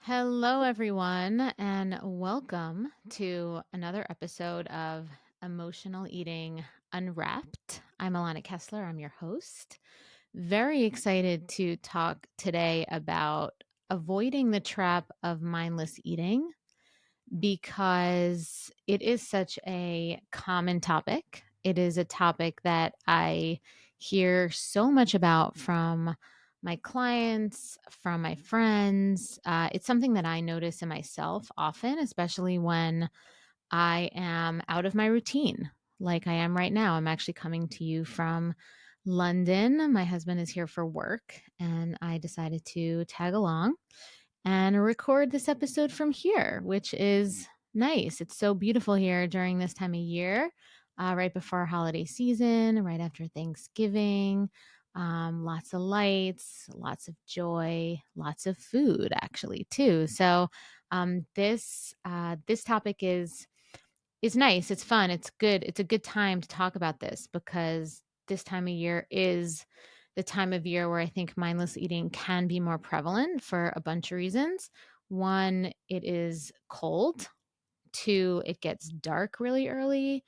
Hello, everyone, and welcome to another episode of Emotional Eating Unwrapped. I'm Alana Kessler, I'm your host. Very excited to talk today about avoiding the trap of mindless eating because it is such a common topic. It is a topic that I hear so much about from my clients, from my friends. It's something that I notice in myself often, especially when I am out of my routine, like I am right now. I'm actually coming to you from London. My husband is here for work, and I decided to tag along and record this episode from here, which is nice. It's so beautiful here during this time of year, right before holiday season, right after Thanksgiving. Lots of lights, lots of joy, lots of food, actually, too. So this topic is nice. It's fun. It's good. It's a good time to talk about this because this time of year is the time of year where I think mindless eating can be more prevalent for a bunch of reasons. One, it is cold. Two, it gets dark really early.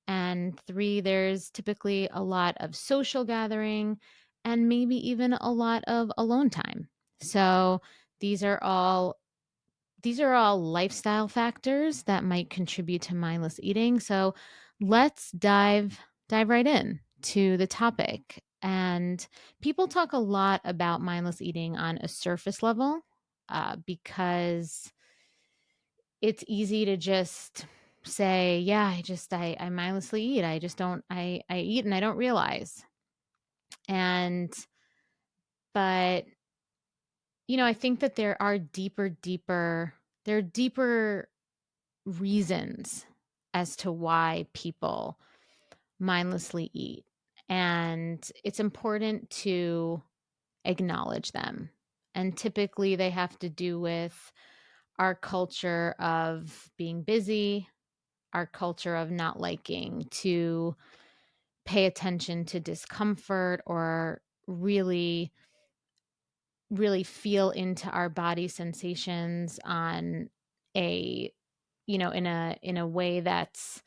And three, there's typically a lot of social gathering and maybe even a lot of alone time. So these are all these are all lifestyle factors that might contribute to mindless eating. So let's dive right in to the topic. And people talk a lot about mindless eating on a surface level because it's easy to just say, yeah, I mindlessly eat. I just don't I eat and I don't realize. And but I think that there are deeper reasons as to why people mindlessly eat. And it's important to acknowledge them. And typically, they have to do with our culture of being busy, our culture of not liking to pay attention to discomfort or really feel into our body sensations on a in a way that's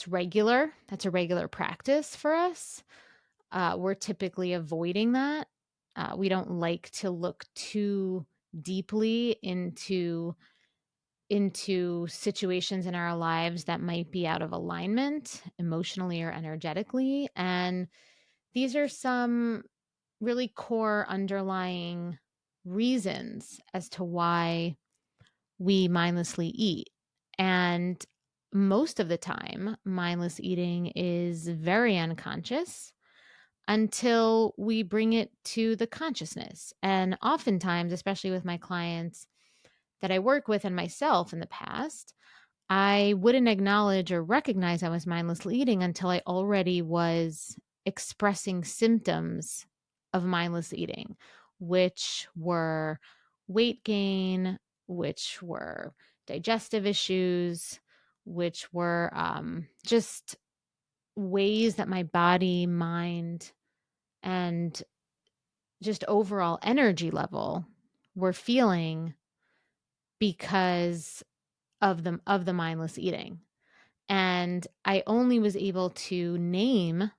regular. That's a regular practice for us. We're typically avoiding that. We don't like to look too deeply into situations in our lives that might be out of alignment emotionally or energetically. And these are some really core underlying reasons as to why we mindlessly eat. And most of the time, mindless eating is very unconscious until we bring it to the consciousness. And oftentimes, especially with my clients that I work with and myself in the past, I wouldn't acknowledge or recognize I was mindlessly eating until I already was expressing symptoms of mindless eating, which were weight gain, which were digestive issues, which were just ways that my body, mind, and just overall energy level were feeling because of the mindless eating. And I only was able to name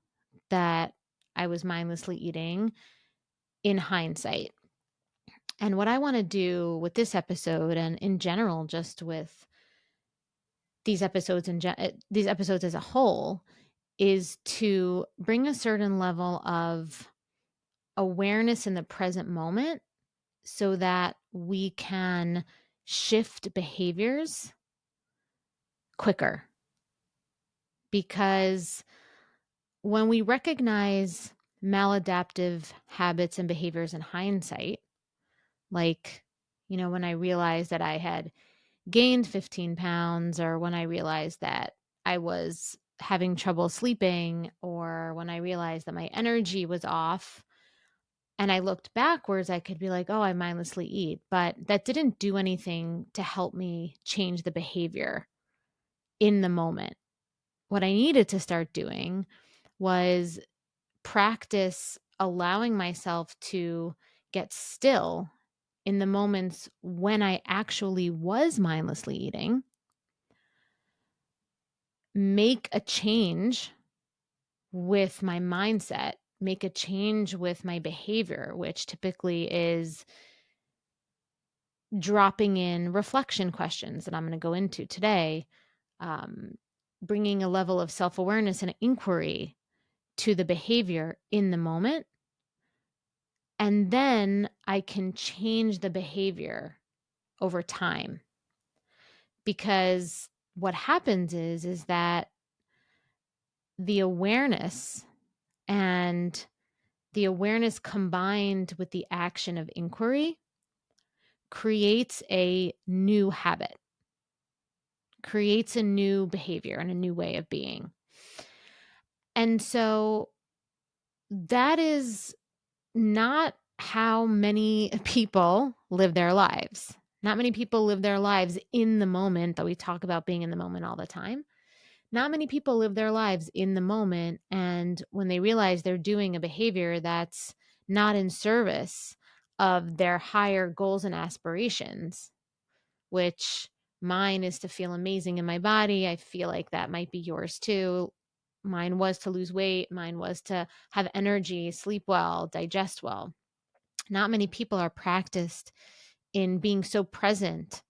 that I was mindlessly eating in hindsight. And what I want to do with this episode and in general, just with these episodes as a whole, is to bring a certain level of awareness in the present moment so that we can shift behaviors quicker. Because when we recognize maladaptive habits and behaviors in hindsight, like, when I realized that I had gained 15 pounds, or when I realized that I was having trouble sleeping, or when I realized that my energy was off, and I looked backwards, I could be like, oh, I mindlessly eat. But that didn't do anything to help me change the behavior in the moment. What I needed to start doing was practice allowing myself to get still in the moments when I actually was mindlessly eating, make a change with my mindset, make a change with my behavior, which typically is dropping in reflection questions that I'm going to go into today, um, bringing a level of self awareness and inquiry to the behavior in the moment. And then I can change the behavior over time. Because what happens is that the awareness and the awareness combined with the action of inquiry creates a new habit, creates a new behavior and a new way of being. And so that is not how many people live their lives. Not many people live their lives in the moment, that we talk about being in the moment all the time. Not many people live their lives in the moment. And when they realize they're doing a behavior that's not in service of their higher goals and aspirations, which mine is to feel amazing in my body. I feel like that might be yours too. Mine was to lose weight. Mine was to have energy, sleep well, digest well. Not many people are practiced in being so present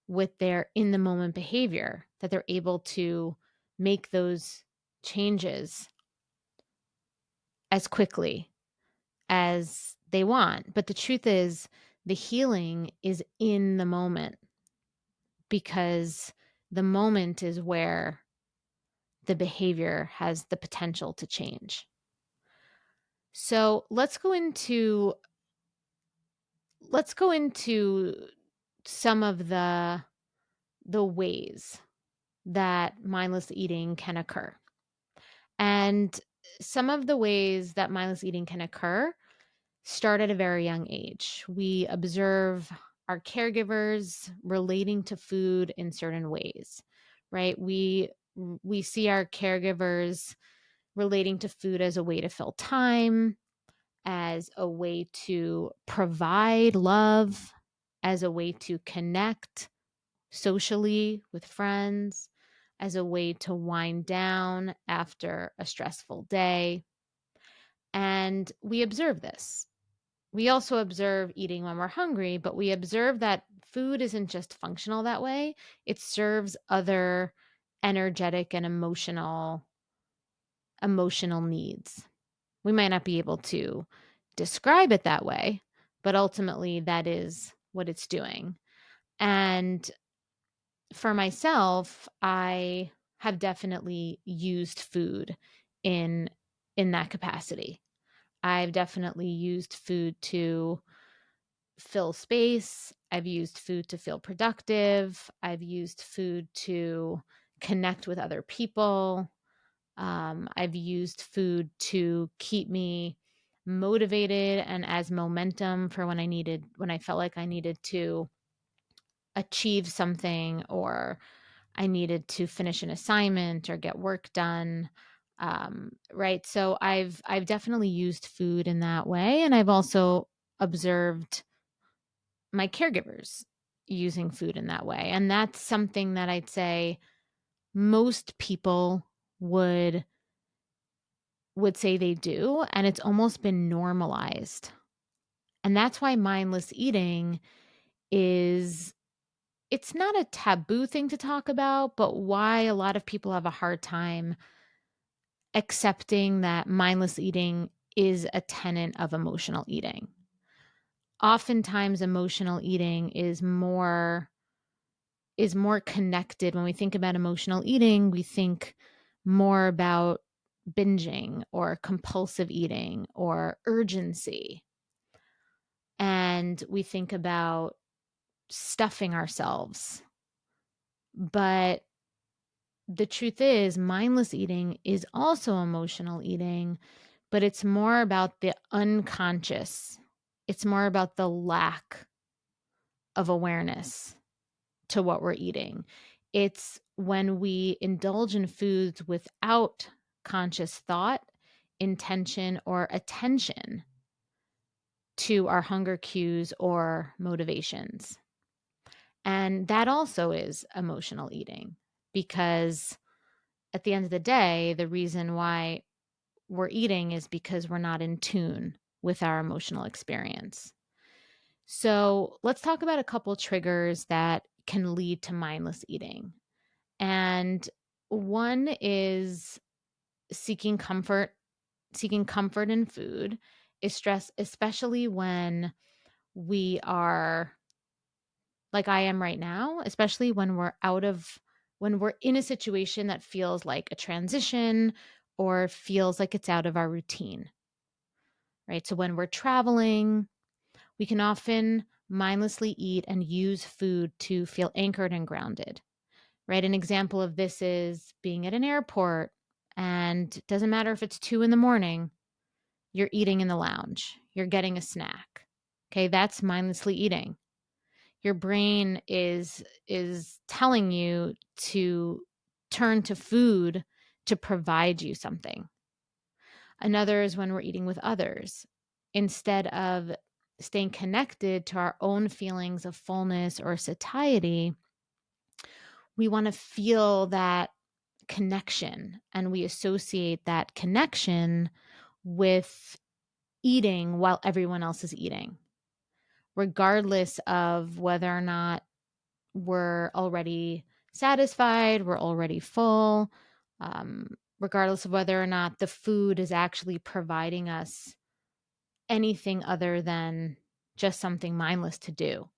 with their in the moment behavior that they're able to make those changes as quickly as they want. But the truth is, the healing is in the moment, because the moment is where the behavior has the potential to change. So let's go into some of the ways that mindless eating can occur. And some of the ways that mindless eating can occur start at a very young age. We observe our caregivers relating to food in certain ways, right? We see our caregivers relating to food as a way to fill time, as a way to provide love, as a way to connect socially with friends, as a way to wind down after a stressful day. And we observe this. We also observe eating when we're hungry, but we observe that food isn't just functional that way. It serves other energetic and emotional needs. We might not be able to describe it that way, but ultimately that is what it's doing. And for myself, I have definitely used food in in that capacity. I've definitely used food to fill space. I've used food to feel productive. I've used food to connect with other people. I've used food to keep me motivated and as momentum for when I felt like I needed to achieve something, or I needed to finish an assignment or get work done. Right. So I've definitely used food in that way. And I've also observed my caregivers using food in that way. And that's something that I'd say most people would say they do, and it's almost been normalized. And that's why mindless eating is it's not a taboo thing to talk about, but why a lot of people have a hard time accepting that mindless eating is a tenet of emotional eating. Oftentimes emotional eating is more connected. When we think about emotional eating, we think more about binging or compulsive eating or urgency. And we think about stuffing ourselves. But the truth is, mindless eating is also emotional eating, but it's more about the unconscious. It's more about the lack of awareness to what we're eating. It's when we indulge in foods without conscious thought, intention, or attention to our hunger cues or motivations. And that also is emotional eating, because at the end of the day, the reason why we're eating is because we're not in tune with our emotional experience. So let's talk about a couple triggers that can lead to mindless eating. And one is seeking comfort, seeking comfort in food is stress, especially when we are like I am right now, especially when we're in a situation that feels like a transition or feels like it's out of our routine, right? So when we're traveling, we can often mindlessly eat and use food to feel anchored and grounded, right? An example of this is being at an airport, and it doesn't matter if it's 2 a.m, you're eating in the lounge, you're getting a snack. Okay, that's mindlessly eating. Your brain is telling you to turn to food to provide you something. Another is when we're eating with others. Instead of staying connected to our own feelings of fullness or satiety, we want to feel that connection, and we associate that connection with eating while everyone else is eating, regardless of whether or not we're already satisfied, we're already full, regardless of whether or not the food is actually providing us anything other than just something mindless to do.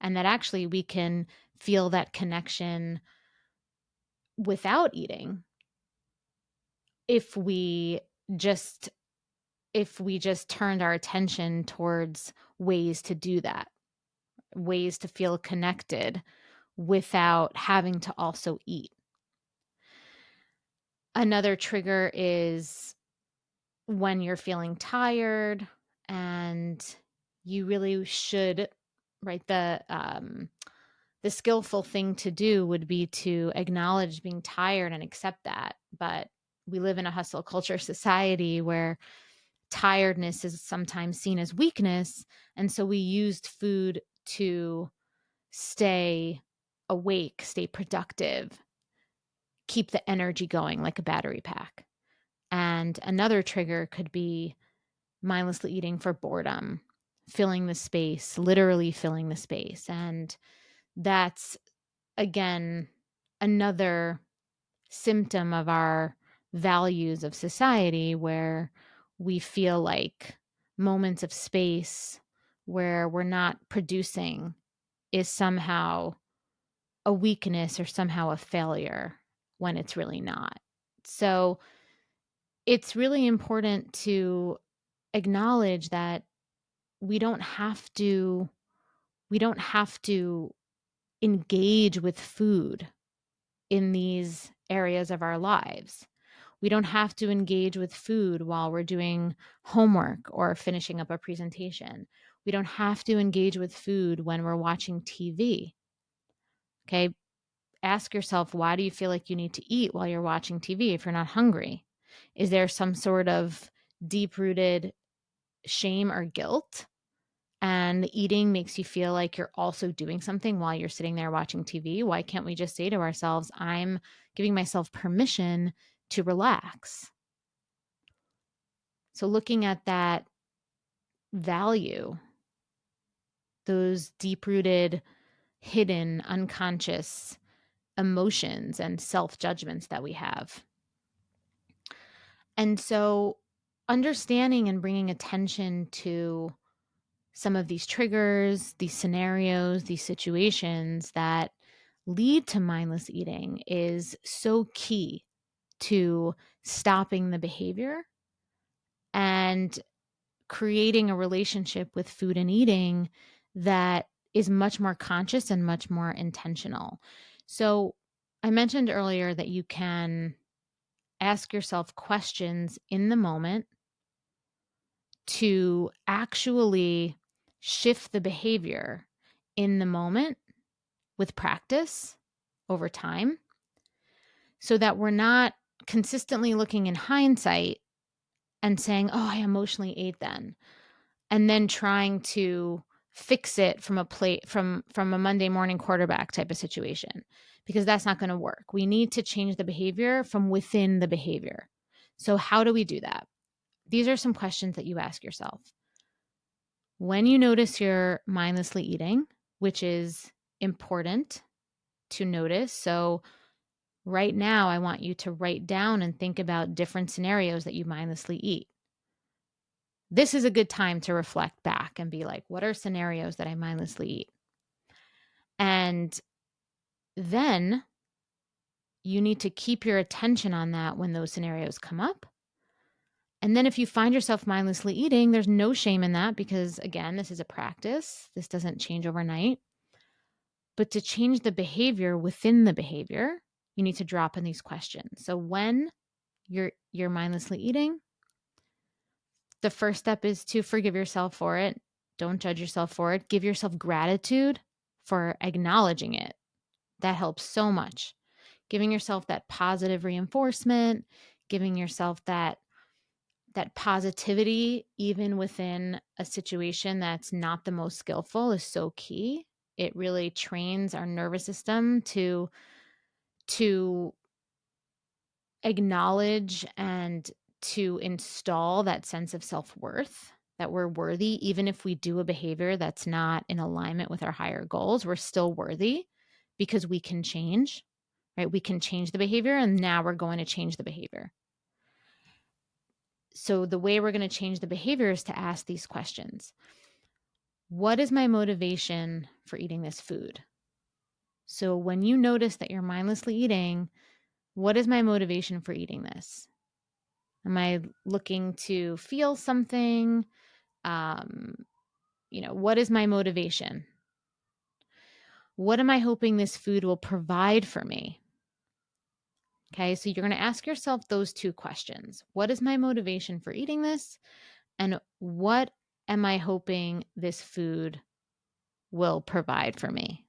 And that actually we can feel that connection without eating if we just turned our attention towards ways to do that, ways to feel connected without having to also eat. Another trigger is when you're feeling tired and you really should, right? The skillful thing to do would be to acknowledge being tired and accept that. But we live in a hustle culture society where tiredness is sometimes seen as weakness. And so we used food to stay awake, stay productive, keep the energy going like a battery pack. And another trigger could be mindlessly eating for boredom, filling the space, literally filling the space. And that's, again, another symptom of our values of society where we feel like moments of space where we're not producing is somehow a weakness or somehow a failure when it's really not. So it's really important to acknowledge that we don't have to we don't have to engage with food in these areas of our lives. We don't have to engage with food while we're doing homework or finishing up a presentation. We don't have to engage with food when we're watching TV. Okay? Ask yourself, why do you feel like you need to eat while you're watching TV if you're not hungry? Is there some sort of deep-rooted shame or guilt? And eating makes you feel like you're also doing something while you're sitting there watching TV. Why can't we just say to ourselves, I'm giving myself permission to relax? So, looking at that value, those deep rooted, hidden, unconscious emotions and self judgments that we have. And so, understanding and bringing attention to some of these triggers, these scenarios, these situations that lead to mindless eating is so key to stopping the behavior and creating a relationship with food and eating that is much more conscious and much more intentional. So, I mentioned earlier that you can ask yourself questions in the moment to actually shift the behavior in the moment with practice over time so that we're not consistently looking in hindsight and saying, oh, I emotionally ate then. and then trying to fix it from a Monday morning quarterback type of situation, because that's not going to work. We need to change the behavior from within the behavior. So how do we do that? These are some questions that you ask yourself. When you notice you're mindlessly eating, which is important to notice. So right now, I want you to write down and think about different scenarios that you mindlessly eat. This is a good time to reflect back and be like, what are scenarios that I mindlessly eat? And then you need to keep your attention on that when those scenarios come up. And then if you find yourself mindlessly eating, there's no shame in that, because again, this is a practice. This doesn't change overnight. But to change the behavior within the behavior, you need to drop in these questions. So when you're mindlessly eating, the first step is to forgive yourself for it. Don't judge yourself for it. Give yourself gratitude for acknowledging it. That helps so much. Giving yourself that positive reinforcement, giving yourself that positivity even within a situation that's not the most skillful is so key. It really trains our nervous system to acknowledge and to install that sense of self-worth, that we're worthy. Even if we do a behavior that's not in alignment with our higher goals, we're still worthy, because we can change, right? We can change the behavior, and now we're going to change the behavior. So the way we're going to change the behavior is to ask these questions. What is my motivation for eating this food? So when you notice that you're mindlessly eating, what is my motivation for eating this? Am I looking to feel something? Um, what is my motivation? What am I hoping this food will provide for me? Okay, so you're going to ask yourself those two questions. What is my motivation for eating this? And what am I hoping this food will provide for me?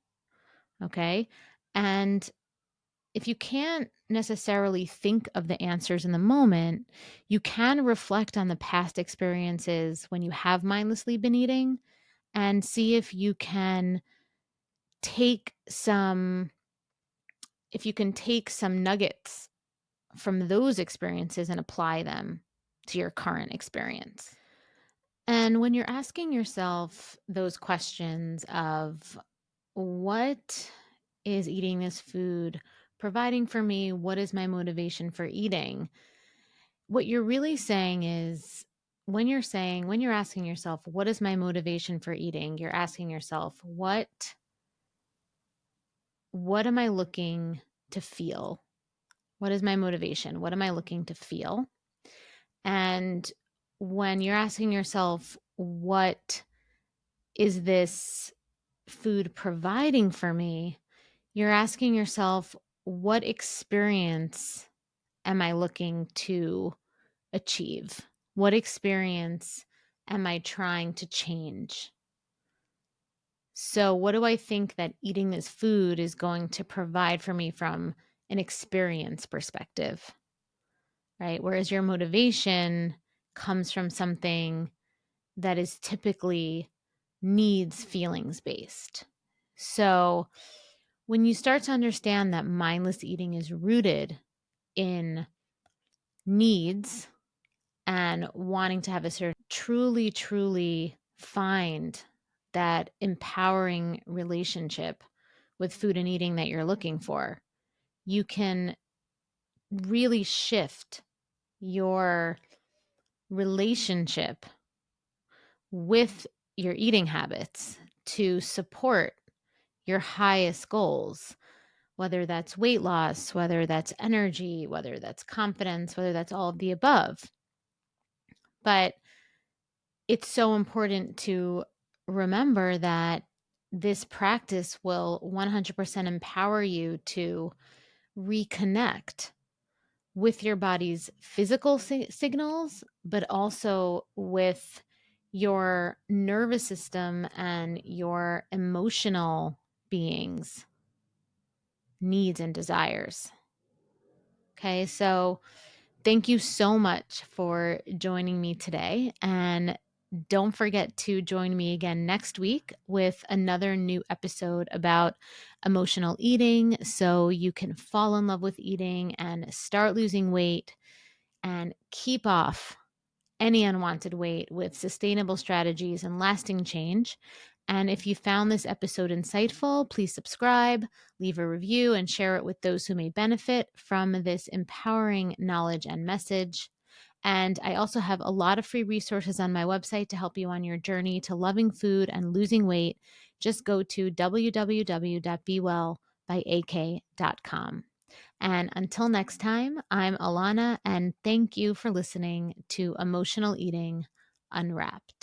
Okay, and if you can't necessarily think of the answers in the moment, you can reflect on the past experiences when you have mindlessly been eating and see take some if you can take some nuggets from those experiences and apply them to your current experience. And when you're asking yourself those questions of what is eating this food providing for me? What is my motivation for eating? What you're really saying is, when you're asking yourself, what is my motivation for eating? You're asking yourself, what am I looking to feel? What is my motivation? What am I looking to feel? And when you're asking yourself, what is this food providing for me? You're asking yourself, what experience am I looking to achieve? What experience am I trying to change? So, what do I think that eating this food is going to provide for me from an experience perspective, right? Whereas your motivation comes from something that is typically needs feelings based. So, when you start to understand that mindless eating is rooted in needs and wanting to have a certain truly find that empowering relationship with food and eating that you're looking for, you can really shift your relationship with your eating habits to support your highest goals, whether that's weight loss, whether that's energy, whether that's confidence, whether that's all of the above. But it's so important to remember that this practice will 100% empower you to reconnect with your body's physical signals, but also with your nervous system and your emotional beings, needs and desires. Okay, so thank you so much for joining me today. And Don't forget to join me again next week with another new episode about emotional eating so you can fall in love with eating and start losing weight and keep off any unwanted weight with sustainable strategies and lasting change. And if you found this episode insightful, please subscribe, leave a review, and share it with those who may benefit from this empowering knowledge and message. And I also have a lot of free resources on my website to help you on your journey to loving food and losing weight. Just go to www.bewellbyak.com. And until next time, I'm Alana, and thank you for listening to Emotional Eating Unwrapped.